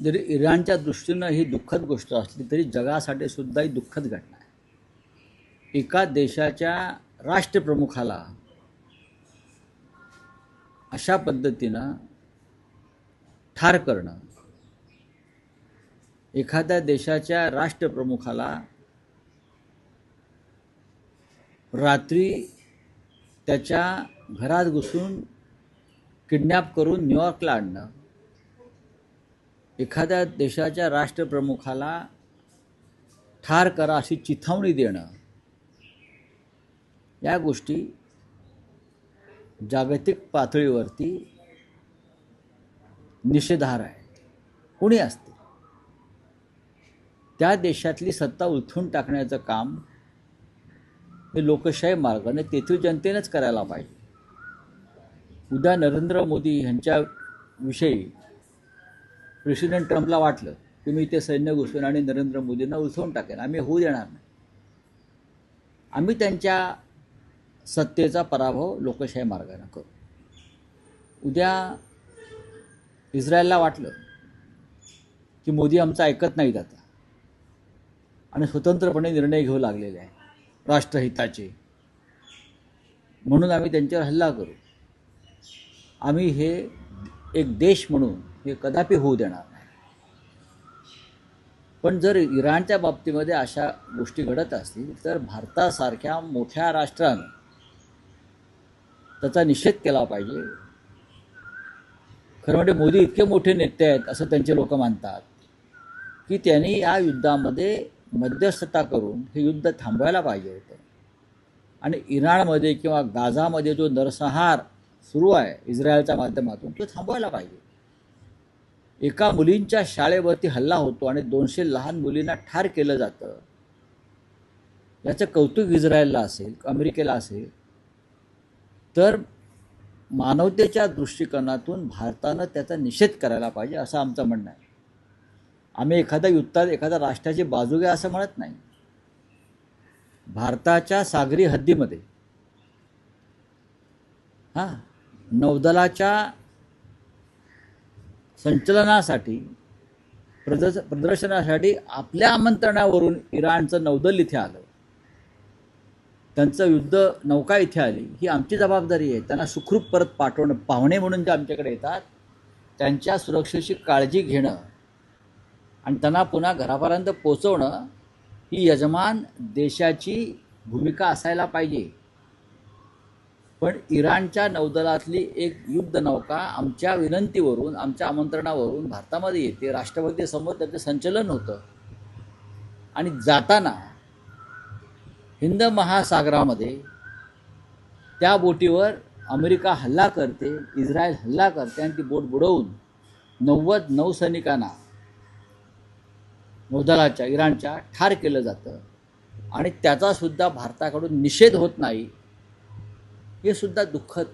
जरी इराणच्या दृष्टीनं ही दुःखद गोष्ट असली तरी जगासाठी सुद्धा ही दुःखद घटना आहे। एका देशाच्या राष्ट्रप्रमुखाला अशा पद्धतीनं ठार करणं, एखाद्या देशाच्या राष्ट्रप्रमुखाला रात्री त्याच्या घरात घुसून किडनॅप करून न्यूयॉर्कला आणणं, एखाद्या देशाच्या राष्ट्रप्रमुखाला ठार करा अशी चिथावणी देणं, या गोष्टी जागतिक पातळीवरती निषेधार्ह आहेत। कोणी असते त्या देशातली सत्ता उलथून टाकण्याचं काम हे लोकशाही मार्गाने तेथील जनतेनेच करायला पाहिजे। उद्या नरेंद्र मोदी यांच्याविषयी प्रेसिडेंट ट्रम्पला वाटलं की मी ते सैन्य घुसवेन आणि नरेंद्र मोदींना उलथवून टाकेन, आम्ही होऊ देणार नाही। आम्ही त्यांच्या सत्तेचा पराभव लोकशाही मार्गाने करू। उद्या इस्रायलला वाटलं की मोदी आमचं ऐकत नाहीत आता आणि स्वतंत्रपणे निर्णय घेऊ लागलेले आहेत राष्ट्रहिताचे, म्हणून आम्ही त्यांच्यावर हल्ला करू, आम्ही हे एक देश म्हणून हे कदापि होऊ देणार नाही। पण जर इराणच्या बाबतीमध्ये अशा गोष्टी घडत असतील तर भारतासारख्या मोठ्या राष्ट्रानं त्याचा निषेध केला पाहिजे। खरं म्हणजे मोदी इतके मोठे नेते आहेत असं त्यांचे लोक मानतात की त्यांनी या युद्धामध्ये मध्यस्थता करून हे युद्ध थांबवायला पाहिजे होतं आणि इराणमध्ये किंवा गाझामध्ये जो नरसंहार सुरू आहे इस्रायलच्या माध्यमातून तो थांबवायला पाहिजे। एका मुलींच्या शाळेवरती हल्ला होतो आणि 200 लहान मुलींना ठार केलं जातं, याचं कौतुक इस्रायलला असेल, अमेरिकेला असेल, तर मानवतेच्या दृष्टिकोनातून भारतानं त्याचा निषेध करायला पाहिजे असं आमचं म्हणणं आहे। आम्ही एखाद्या युद्धात एखाद्या राष्ट्राची बाजू घ्या असं म्हणत नाही। भारताच्या सागरी हद्दीमध्ये नौदलाच्या संचलनासाठी प्रदर्शनासाठी आपल्या आमंत्रणावरून इराणचं नौदल इथे आलं, त्यांचं युद्ध नौका इथे आली, ही आमची जबाबदारी आहे। त्यांना सुखरूप परत पाठवणं, पाहुणे म्हणून जे आमच्याकडे येतात त्यांच्या सुरक्षेची काळजी घेणं आणि त्यांना पुन्हा घरापर्यंत पोचवणं ही यजमान देशाची भूमिका असायला पाहिजे। पण इराणच्या नौदलातली एक युद्ध नौका आमच्या विनंतीवरून, आमच्या आमंत्रणावरून भारतामध्ये येते, राष्ट्रपतीसमोर त्याचं संचलन होतं आणि जाताना हिंद महासागरामध्ये त्या बोटीवर अमेरिका हल्ला करते, इस्रायल हल्ला करते आणि ती बोट बुडवून 90 नौसैनिकांना नौदलाच्या इराणच्या ठार केलं जातं आणि त्याचासुद्धा भारताकडून निषेध होत नाही, हे सुद्धा दुःखद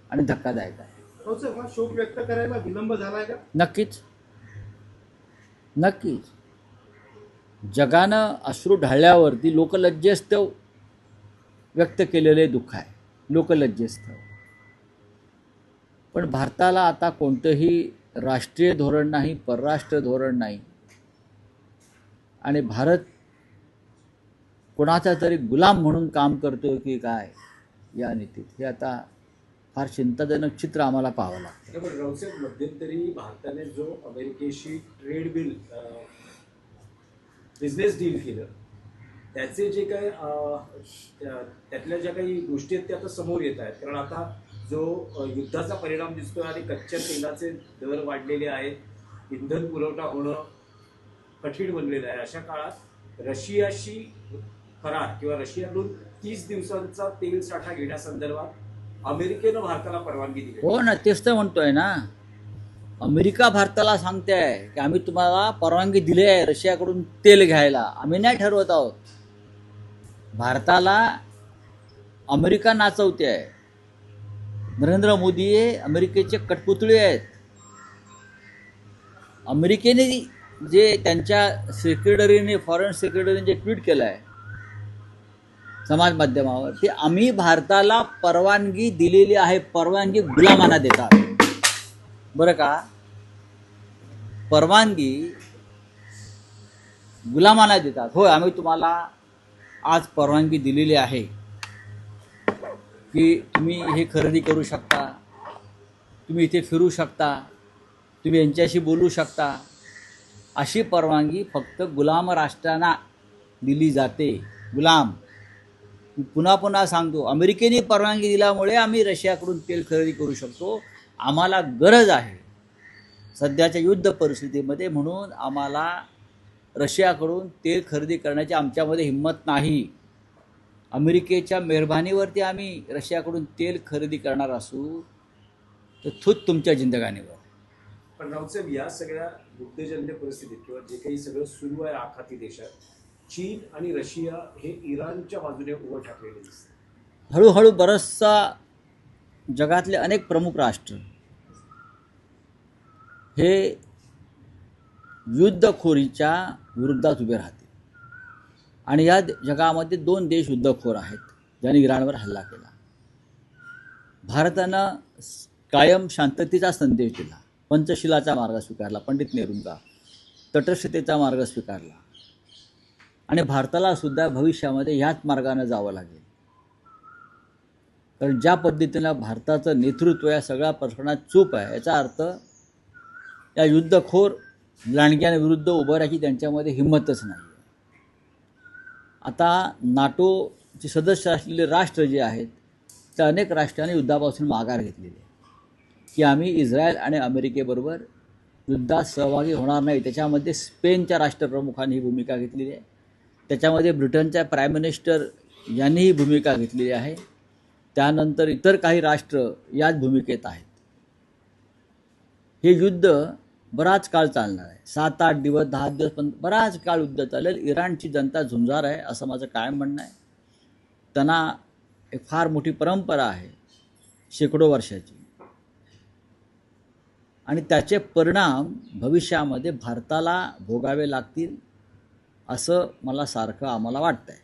आणि धक्कादायक आहे। शोक व्यक्त करायला विलंब झालाय का? नक्कीच नक्कीच। जगानं अश्रू ढाळल्यावरती लोकलज्जेस्तव व्यक्त केलेले दुःख आहे, लोकलज्जेस्तव। पण भारताला आता कोणतंही राष्ट्रीय धोरण नाही, परराष्ट्र धोरण नाही आणि भारत कोणाचा तरी गुलाम म्हणून काम करतो की काय या नीतीत, हे आता फार चिंताजनक चित्र आम्हाला पाहावं लागतं। पण रावसाहेब, मध्यंतरी भारताने जो अमेरिकेशी ट्रेड बिल बिझनेस डील केलं, त्याचे जे काही त्यातल्या ज्या काही गोष्टी आहेत त्या आता समोर येत आहेत। कारण आता जो युद्धाचा परिणाम दिसतोय आणि कच्च्या तेलाचे दर वाढलेले आहेत, इंधन पुरवठा होणं कठीण बनलेलं आहे, अशा काळात रशियाशी करार किंवा रशियाकडून 30 दिवसांचा तेल साठा घेण्यासंदर्भात अमेरिकेनं भारताला परवानगी दिली। हो ना, तेच तर म्हणतोय ना, अमेरिका भारताला सांगते आहे की आम्ही तुम्हाला परवानगी दिली आहे रशियाकडून तेल घ्यायला, आम्ही नाही ठरवत आहोत। भारताला अमेरिका नाचवते आहे, नरेंद्र मोदी हे अमेरिकेचे कठपुतळे आहेत। अमेरिकेने जे त्यांच्या सेक्रेटरीने, फॉरेन सेक्रेटरीने जे ट्विट केलं आहे समाज माध्यमावर, ते आम्ही भारताला परवानगी दिलेली आहे, परवानगी गुलामांना देतात बरं का। परवानगी गुलामांना देतात. होय, आम्ही तुम्हाला आज परवानगी दिलेली आहे की तुम्ही हे खरेदी करू शकता, तुम्ही इथे फिरू शकता, तुम्ही यांच्याशी बोलू शकता. अशी परवानगी फक्त गुलाम राष्ट्रांना दिली जाते. गुलाम, मी पुन्हा पुन्हा सांगतो, अमेरिकेने परवानगी दिल्यामुळे आम्ही रशियाकडून तेल खरेदी करू शकतो. आम्हाला गरज आहे सध्याच्या युद्ध परिस्थितीमध्ये, म्हणून आम्हाला रशियाकडून तेल खरेदी करण्याची आमच्यामध्ये हिंमत नाही. अमेरिकेच्या मेहरबानीवरती आम्ही रशियाकडून तेल खरेदी करणार असू तर थूत तुमच्या जिंदगानीवर. पण राऊतसाहेब, या सगळ्या दुग्धजन्य परिस्थितीत किंवा जे काही सगळं सुरू आहे आखाती देशात, चीन आणि रशिया हे इराणच्या बाजूने उभं ठाकलेले दिसतात. हळूहळू बरचसा जगातले अनेक प्रमुख राष्ट्र हे युद्धखोरीच्या विरुद्धात उभे राहतील. आणि या जगामध्ये 2 देश युद्धखोर आहेत ज्यांनी इराणवर हल्ला केला. भारतानं कायम शांततेचा संदेश दिला, पंचशिलाचा मार्ग स्वीकारला, पंडित नेहरूंचा तटस्थतेचा मार्ग स्वीकारला. आणि भारताला सुद्धा भविष्यामध्ये ह्याच मार्गाने जावं लागेल. कारण ज्या पद्धतीनं भारताचं नेतृत्व या सगळ्या प्रकरणात चूप आहे, याचा अर्थ या युद्धखोर लांडग्यांविरुद्ध उभं राहायची त्यांच्यामध्ये हिंमतच नाही. आता नाटोचे सदस्य असलेले राष्ट्र जे आहेत त्या अनेक राष्ट्रांनी युद्धापासून माघार घेतलेली आहे की आम्ही इस्रायल आणि अमेरिकेबरोबर युद्धात सहभागी होणार नाही. त्याच्यामध्ये स्पेनच्या राष्ट्रप्रमुखांनी ही भूमिका घेतलेली आहे, त्याच्यामध्ये ब्रिटनच्या प्राईम मिनिस्टर यांनी ही भूमिका घेतलेली आहे, त्यानंतर इतर काही राष्ट्र याच भूमिकेत आहेत. हे युद्ध बराच काळ चालणार आहे, 7-8 दिवस 10 दिवस, पण बराच काळ युद्ध चालेल. इराणची जनता झुंजार आहे असं माझं कायम म्हणणं आहे. त्यांना एक फार मोठी परंपरा आहे शेकडो वर्षाची, आणि त्याचे परिणाम भविष्यामध्ये भारताला भोगावे लागतील असं मला सारखं आम्हाला वाटतं आहे.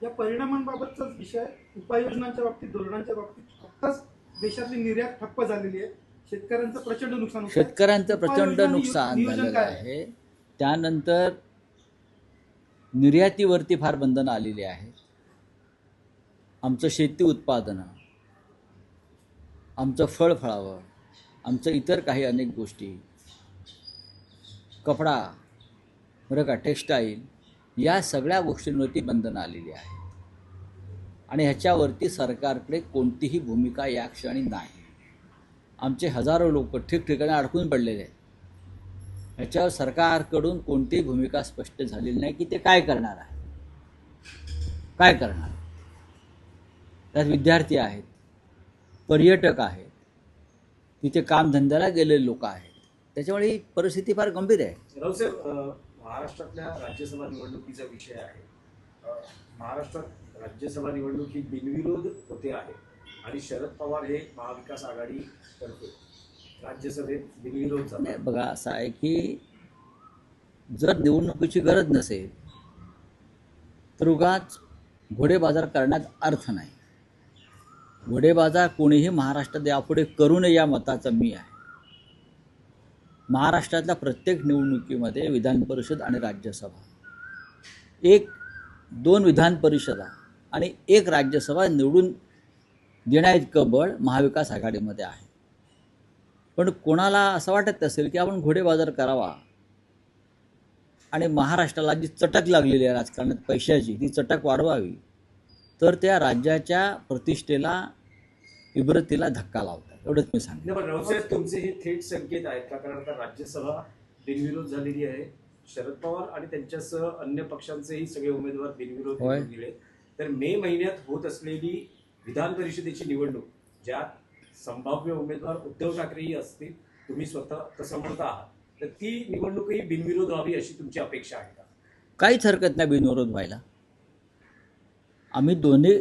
या परिणामांबाबतचाच विषय, उपाययोजनांच्या बाबतीत, धोरणांच्या बाबतीत फक्तच देशातली निर्यात ठप्प झालेली आहे, शेतकऱ्यांचं प्रचंड नुकसान होतं. शेतकऱ्यांचं प्रचंड नुकसान झालेलं आहे. त्यानंतर निर्यातीवरती फार बंधनं आलेली आहेत. आमचं शेती उत्पादनं, आमचं फळफळावळ, आमचं इतर काही अनेक गोष्टी, कपडा, बरं का, टेक्स्टाईल, या सगळ्या गोष्टींवरती बंधनं आलेली आहेत. आणि ह्याच्यावरती सरकारकडे कोणतीही भूमिका या क्षणी नाही. आमचे हजारो लोक ठिकठिकाणी अडकून पडलेले आहेत. ह्याच्यावर सरकारकडून कोणतीही भूमिका स्पष्ट झालेली नाही की ते काय करणार आहे, काय करणार. त्यात विद्यार्थी आहेत, पर्यटक आहेत, तिथे कामधंद्याला गेलेले लोक आहेत. त्याच्यामुळे ही परिस्थिती फार गंभीर आहे. राऊतसाहेब, महाराष्ट्रातल्या राज्यसभा निवडणुकीचा विषय आहे. महाराष्ट्रात राज्यसभा निवडणूक ही बिनविरोध होते आहे आणि शरद पवार हे महाविकास आघाडी तर्फे राज्यसभेत बिनविरोध झाले. बघा, असं आहे की जर निवडणुकीची गरज नसेल तर उगाच घोडेबाजार करण्यात अर्थ नाही. घोडेबाजार कोणीही महाराष्ट्रात यापुढे करू नये या मताचा मी आहे. महाराष्ट्रातल्या प्रत्येक निवडणुकीमध्ये विधान परिषद आणि राज्यसभा, 1-2 विधान परिषदा आणि 1 राज्यसभा निवडून देण्याइतकं बळ महाविकास आघाडीमध्ये आहे. पण कोणाला असं वाटत असेल की आपण घोडेबाजार करावा आणि महाराष्ट्राला जी चटक लागलेली आहे राजकारणात पैशाची, ती चटक वाढवावी, तर त्या राज्याच्या प्रतिष्ठेला, इब्रतीला धक्का लावतात. एवढंच मी सांगितलं. पण राऊतसाहेब, तुमचे हे थेट संकेत आहेत का? कारण आता राज्यसभा बिनविरोध झालेली आहे. शरद पवार आणि त्यांच्यासह अन्य पक्षांचेही सगळे उमेदवार बिनविरोध निवडून गेले. तर मे महिन्यात होत असलेली विधान परिषदेची निवडणूक, ज्यात संभाव्य उमेदवार उद्धव ठाकरेही असतील, तुम्ही स्वतः तसं म्हणत आहात, तर ती निवडणूकही बिनविरोध व्हावी अशी तुमची अपेक्षा आहे का? काहीच हरकत नाही बिनविरोध व्हायला. आम्ही दोन्ही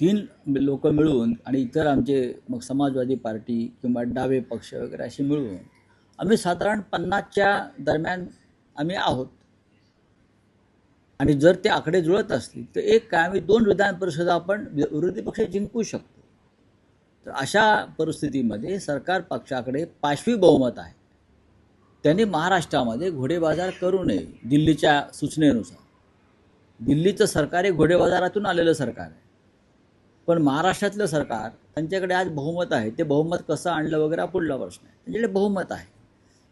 3 लोक मिळून आणि इतर आमचे मग समाजवादी पार्टी किंवा डावे पक्ष वगैरे असे मिळून आम्ही साधारण 50च्या दरम्यान आम्ही आहोत. आणि जर ते आकडे जुळत असतील तर एक काय आम्ही 2 विधान परिषदा आपण विरोधी पक्ष जिंकू शकतो. तर अशा परिस्थितीमध्ये सरकार पक्षाकडे 5वी बहुमत आहे. त्यांनी महाराष्ट्रामध्ये घोडेबाजार करू नये दिल्लीच्या सूचनेनुसार. दिल्लीचं सरकार हे घोडेबाजारातून आलेलं सरकार आहे, पण महाराष्ट्रातलं सरकार त्यांच्याकडे आज बहुमत आहे. ते बहुमत कसं आणलं वगैरे हा पुढला प्रश्न आहे. त्यांच्याकडे बहुमत आहे,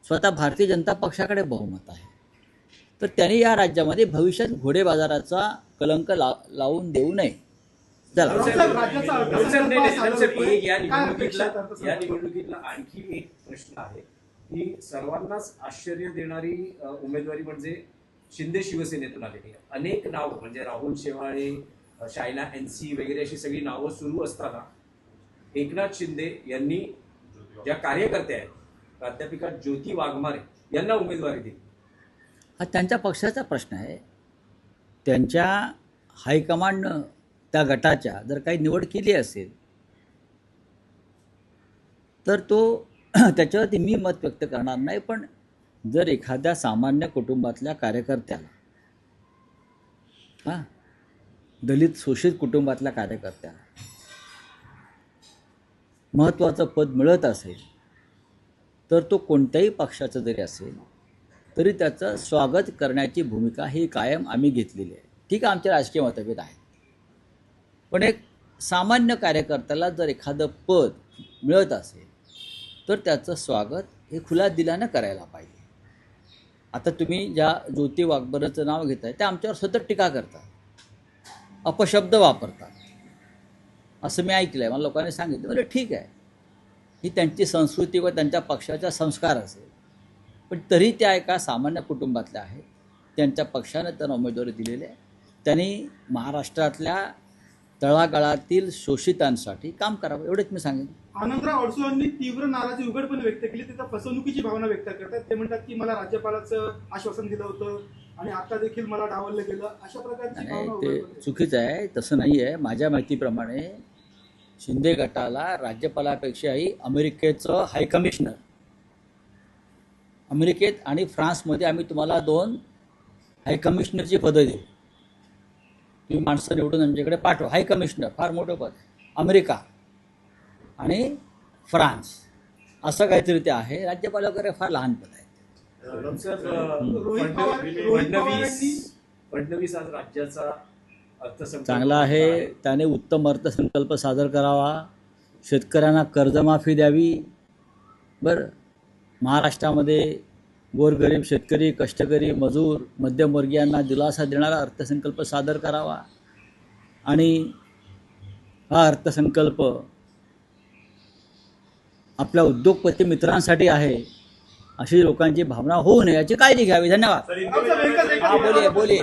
स्वतः भारतीय जनता पक्षाकडे बहुमत आहे. तर त्यांनी या राज्यामध्ये भविष्यात घोडेबाजाराचा कलंक लावून देऊ नये. चला, राज्याचा अर्थसंकल्प सादर होईल. या काय अपेक्षा आहेत निवडणुकीतला अर्थसंकल्पात? आणखी एक प्रश्न आहे की सर्वांनाच आश्चर्य देणारी उमेदवारी म्हणजे शिंदे शिवसेनेतून आलेली आहे. अनेक नावं म्हणजे राहुल शेवाळे, शायना एनसी वगैरे अशी सगळी नावं सुरू असताना एकनाथ शिंदे यांनी ज्या कार्यकर्त्या आहेत प्राध्यापिका ज्योती वाघमारे यांना उमेदवारी दिली. हा त्यांच्या पक्षाचा प्रश्न आहे. त्यांच्या हायकमांडनं त्या गटाच्या जर काही निवड केली असेल तर तो त्याच्यावरती मी मत व्यक्त करणार नाही. पण जर एखाद्या सामान्य कुटुंबातल्या कार्यकर्त्याला, हां, दलित शोषित कुटुंबातल्या कार्यकर्त्याला महत्त्वाचं पद मिळत असेल तर तो कोणत्याही पक्षाचं जरी असेल तरी त्याचं स्वागत करण्याची भूमिका ही कायम आम्ही घेतलेली आहे. ठीक आहे, आमचे राजकीय मतभेद आहेत, पण एक सामान्य कार्यकर्त्याला जर एखादं पद मिळत असेल तर त्याचं स्वागत हे खुल्या दिलानं करायला पाहिजे. आता तुम्ही ज्या ज्योती वाघमारेचं नाव घेताय त्या आमच्यावर सतत टीका करतात, अपशब्द वापरतात, असं मी ऐकलं आहे. मला लोकांनी सांगितलं. म्हणजे ठीक आहे, ही त्यांची संस्कृती व त्यांच्या पक्षाचा संस्कार असेल, पण तरी त्या एका सामान्य कुटुंबातल्या आहेत. त्यांच्या पक्षानं त्यांना उमेदवारी दिलेली आहे. त्यांनी महाराष्ट्रातल्या तळागाळातील शोषितांसाठी काम करावं, एवढंच मी सांगेन. आनंदराव अडसूळांनी तीव्र नाराजी उघडपणे व्यक्त केली. तिथं फसवणुकीची भावना व्यक्त करतात. ते म्हणतात की मला राज्यपालाचं आश्वासन दिलं होतं आणि आता देखील मला डावललं गेलं, अशा प्रकारची भावना ते उघडपणे. चुकीचं आहे, तसं नाही आहे. माझ्या माहितीप्रमाणे शिंदे गटाला राज्यपालापेक्षाही अमेरिकेचं हायकमिशनर, अमेरिकेत आणि फ्रान्समध्ये आम्ही तुम्हाला 2 हायकमिशनरची पदं देऊ, तुम्ही माणसं निवडून आमच्याकडे पाठवा. हायकमिशनर फार मोठं पद, अमेरिका आणि फ्रान्स असं काहीतरी ते आहे. राज्यपाल वगैरे फार लहान पद आहे. फडणवीस आज राज्याचा अर्थसंकल्प चांगला आहे, त्याने उत्तम अर्थसंकल्प सादर करावा, शेतकऱ्यांना कर्जमाफी द्यावी. बरं, महाराष्ट्रामध्ये गोरगरीब शेतकरी, कष्टकरी, मजूर, मध्यमवर्गीयांना दिलासा देणारा अर्थसंकल्प सादर करावा. आणि हा अर्थसंकल्प आपल्या उद्योगपती मित्रांसाठी आहे अशी लोकांची भावना होऊ नये याची काळजी घ्यावी. धन्यवाद. हाँ, बोलिए बोलिए.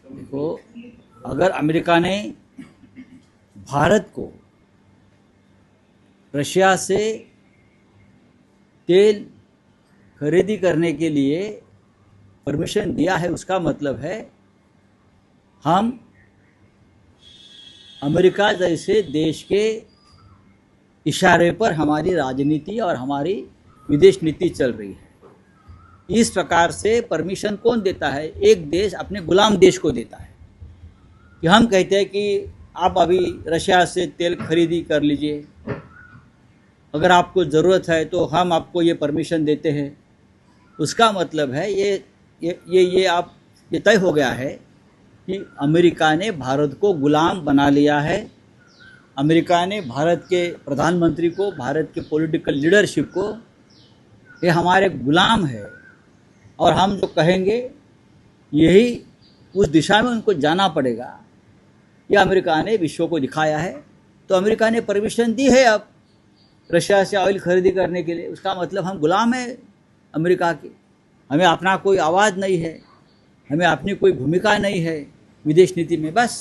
देखो, अगर अमेरिका ने भारत को रशिया से तेल खरीदी करने के लिए परमिशन दिया है, उसका मतलब है हम अमेरिका जैसे देश के इशारे पर हमारी राजनीति और हमारी विदेश नीति चल रही है. इस प्रकार से परमिशन कौन देता है? एक देश अपने गुलाम देश को देता है कि हम कहते हैं कि आप अभी रशिया से तेल खरीदी कर लीजिए, अगर आपको ज़रूरत है तो हम आपको ये परमिशन देते हैं. उसका मतलब है ये तय हो गया है कि अमेरिका ने भारत को गुलाम बना लिया है. अमेरिका ने भारत के प्रधानमंत्री को, भारत के पॉलिटिकल लीडरशिप को, ये हमारे गुलाम है और हम जो कहेंगे यही उस दिशा में उनको जाना पड़ेगा. ये अमेरिका ने विश्व को दिखाया है. तो अमेरिका ने परमिशन दी है अब रशिया से ऑयल खरीदी करने के लिए. उसका मतलब हम गुलाम हैं अमेरिका के. हमें अपना कोई आवाज़ नहीं है, हमें अपनी कोई भूमिका नहीं है विदेश नीति में. बस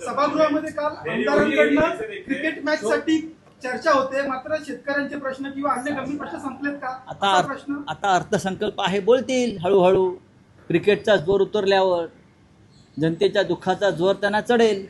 सभागृहामध्ये काल आमदारांकडनं क्रिकेट मॅच साठी चर्चा होते, मात्र शेतकऱ्यांचे प्रश्न किंवा अन्य गंभीर प्रश्न संपलेत का? आता अर्थसंकल्प आहे, बोलतील हळूहळू. क्रिकेटचा जोर उतरल्यावर जनतेच्या दुःखाचा जोर त्यांना चढेल.